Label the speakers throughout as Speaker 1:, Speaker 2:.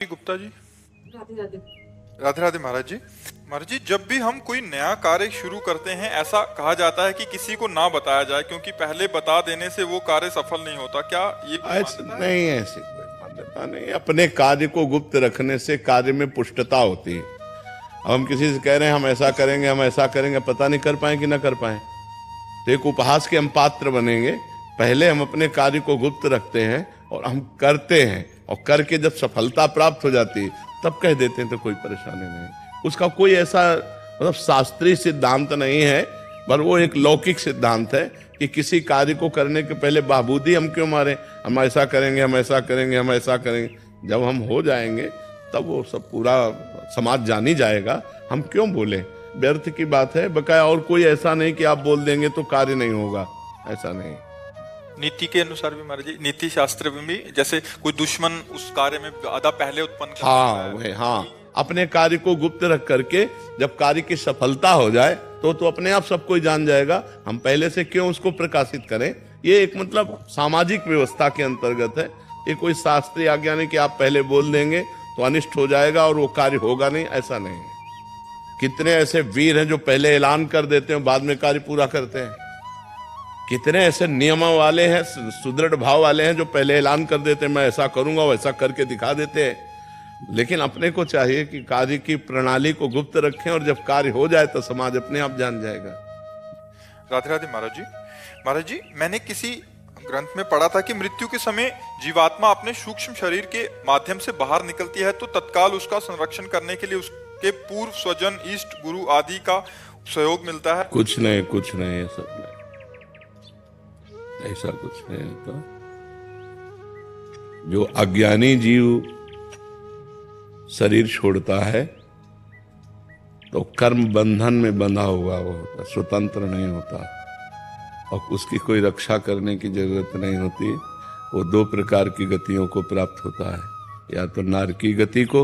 Speaker 1: गुप्ता जी।
Speaker 2: राधे राधे।
Speaker 1: राधे राधे महाराज जी। महाराज जी, जब भी हम कोई नया कार्य शुरू करते हैं ऐसा कहा जाता है कि किसी को ना बताया जाए क्योंकि पहले बता देने से वो कार्य सफल नहीं होता। क्या ये कोई
Speaker 3: ऐसे
Speaker 1: मान्यता है?
Speaker 3: नहीं, ऐसी कोई मान्यता नहीं। अपने कार्य को गुप्त रखने से कार्य में पुष्टता होती है। अब हम किसी से कह रहे हैं हम ऐसा करेंगे, हम ऐसा करेंगे, पता नहीं कर पाए कि ना कर पाए, तो एक उपहास के हम पात्र बनेंगे। पहले हम अपने कार्य को गुप्त रखते हैं और हम करते हैं, और करके जब सफलता प्राप्त हो जाती है तब कह देते हैं, तो कोई परेशानी नहीं। उसका कोई ऐसा मतलब शास्त्रीय सिद्धांत नहीं है, पर वो एक लौकिक सिद्धांत है कि किसी कार्य को करने के पहले बाबूदी हम क्यों मारे, हम ऐसा करेंगे, हम ऐसा करेंगे, हम ऐसा करेंगे। जब हम हो जाएंगे तब वो सब पूरा समाज जान ही जाएगा, हम क्यों बोले, व्यर्थ की बात है बकाया। और कोई ऐसा नहीं कि आप बोल देंगे तो कार्य नहीं होगा, ऐसा नहीं।
Speaker 1: नीति के अनुसार भी महाराज जी, नीति शास्त्र में भी जैसे कोई दुश्मन उस कार्य में बाधा पहले उत्पन्न कर
Speaker 3: हाँ वही, हाँ अपने कार्य को गुप्त रख करके जब कार्य की सफलता हो जाए तो अपने आप सब कोई जान जाएगा। हम पहले से क्यों उसको प्रकाशित करें। ये एक मतलब सामाजिक व्यवस्था के अंतर्गत है। ये कोई शास्त्रीय आज्ञा नहीं कि आप पहले बोल देंगे तो अनिष्ट हो जाएगा और वो कार्य होगा नहीं, ऐसा नहीं है। कितने ऐसे वीर हैं जो पहले ऐलान कर देते हैं, बाद में कार्य पूरा करते हैं। कितने ऐसे नियम वाले हैं, सुदृढ़ भाव वाले हैं जो पहले ऐलान कर देते हैं मैं ऐसा करूंगा, वैसा करके दिखा देते हैं। लेकिन अपने को चाहिए कि कार्य की प्रणाली को गुप्त रखें, और जब कार्य हो जाए तो समाज अपने आप जान जाएगा।
Speaker 1: राधे राधे महाराज जी। महाराज जी, मैंने किसी ग्रंथ में पढ़ा था कि मृत्यु के समय जीवात्मा अपने सूक्ष्म शरीर के माध्यम से बाहर निकलती है तो तत्काल उसका संरक्षण करने के लिए उसके पूर्व स्वजन, इष्ट, गुरु आदि का सहयोग मिलता है।
Speaker 3: कुछ नहीं, कुछ नहीं, ये सब नहीं, ऐसा कुछ नहीं होता। जो अज्ञानी जीव शरीर छोड़ता है तो कर्म बंधन में बंधा हुआ वो होता, स्वतंत्र नहीं होता, और उसकी कोई रक्षा करने की जरूरत नहीं होती। वो दो प्रकार की गतियों को प्राप्त होता है, या तो नारकी गति को,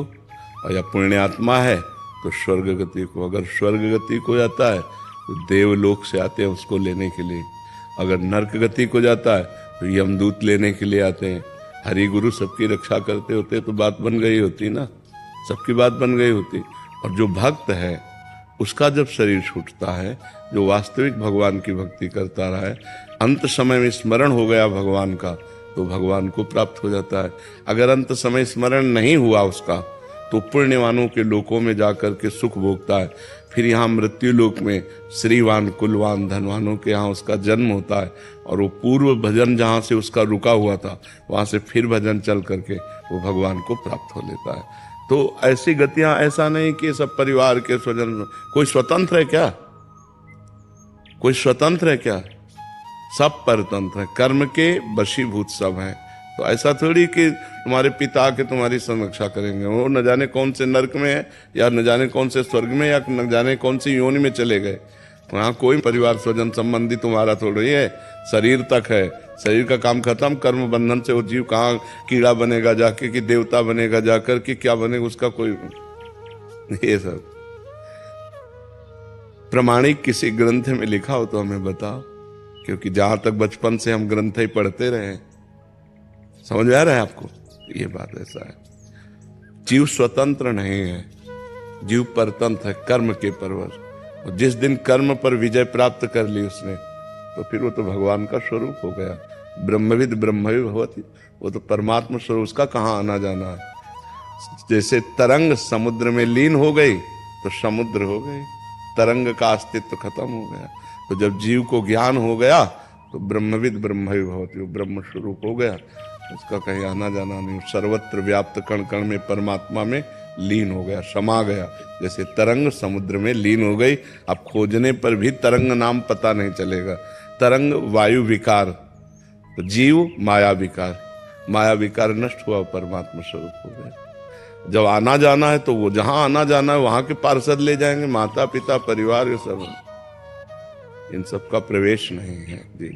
Speaker 3: और या पुण्यात्मा है तो स्वर्ग गति को। अगर स्वर्ग गति को जाता है तो देवलोक से आते हैं उसको लेने के लिए। अगर नरक गति को जाता है तो यमदूत लेने के लिए आते हैं। हरि गुरु सबकी रक्षा करते होते तो बात बन गई होती ना, सबकी बात बन गई होती। और जो भक्त है उसका जब शरीर छूटता है, जो वास्तविक भगवान की भक्ति करता रहा है, अंत समय में स्मरण हो गया भगवान का, तो भगवान को प्राप्त हो जाता है। अगर अंत समय स्मरण नहीं हुआ उसका तो पुण्यवानों के लोकों में जाकर के सुख भोगता है। फिर यहाँ मृत्यु लोक में श्रीवान, कुलवान, धनवानों के यहाँ उसका जन्म होता है, और वो पूर्व भजन जहाँ से उसका रुका हुआ था वहाँ से फिर भजन चल करके वो भगवान को प्राप्त हो लेता है। तो ऐसी गतियां, ऐसा नहीं कि सब परिवार के स्वजन। कोई स्वतंत्र है क्या? कोई स्वतंत्र है क्या? सब परतंत्र है, कर्म के वशीभूत सब हैं। तो ऐसा थोड़ी कि तुम्हारे पिता के तुम्हारी संरक्षा करेंगे, वो न जाने कौन से नरक में है, या न जाने कौन से स्वर्ग में, या न जाने कौन सी योनि में चले गए। वहाँ कोई परिवार स्वजन संबंधी तुम्हारा थोड़ी है, शरीर तक है। शरीर का काम खत्म, कर्म बंधन से वो जीव कहाँ कीड़ा बनेगा जाके, कि देवता बनेगा जाकर, कि क्या बनेगा, उसका कोई। ये सब प्रमाणिक किसी ग्रंथ में लिखा हो तो हमें बताओ, क्योंकि जहां तक बचपन से हम ग्रंथ ही पढ़ते रहे, समझ आ रहा है आपको। ये बात ऐसा है, जीव स्वतंत्र नहीं है, जीव परतंत्र है, कर्म के परवश। और जिस दिन कर्म पर विजय प्राप्त कर ली उसने, तो फिर वो तो भगवान का स्वरूप हो गया। ब्रह्मविद ब्रह्मवि भवति, वो तो परमात्मा स्वरूप, उसका कहाँ आना जाना है। जैसे तरंग समुद्र में लीन हो गई तो समुद्र हो गई, तरंग का अस्तित्व खत्म हो गया। तो जब जीव को ज्ञान हो गया तो ब्रह्मविद ब्रह्मवि भवति, वो ब्रह्म स्वरूप हो गया, उसका कहीं आना जाना नहीं। सर्वत्र व्याप्त कण कण में परमात्मा में लीन हो गया, समा गया। जैसे तरंग समुद्र में लीन हो गई, अब खोजने पर भी तरंग नाम पता नहीं चलेगा। तरंग वायु विकार, तो जीव माया विकार, माया विकार नष्ट हुआ, परमात्मा स्वरूप हो गया। जब आना जाना है तो वो जहां आना जाना है वहां के पार्षद ले जाएंगे, माता पिता परिवार, ये सब, इन सब का प्रवेश नहीं है जी।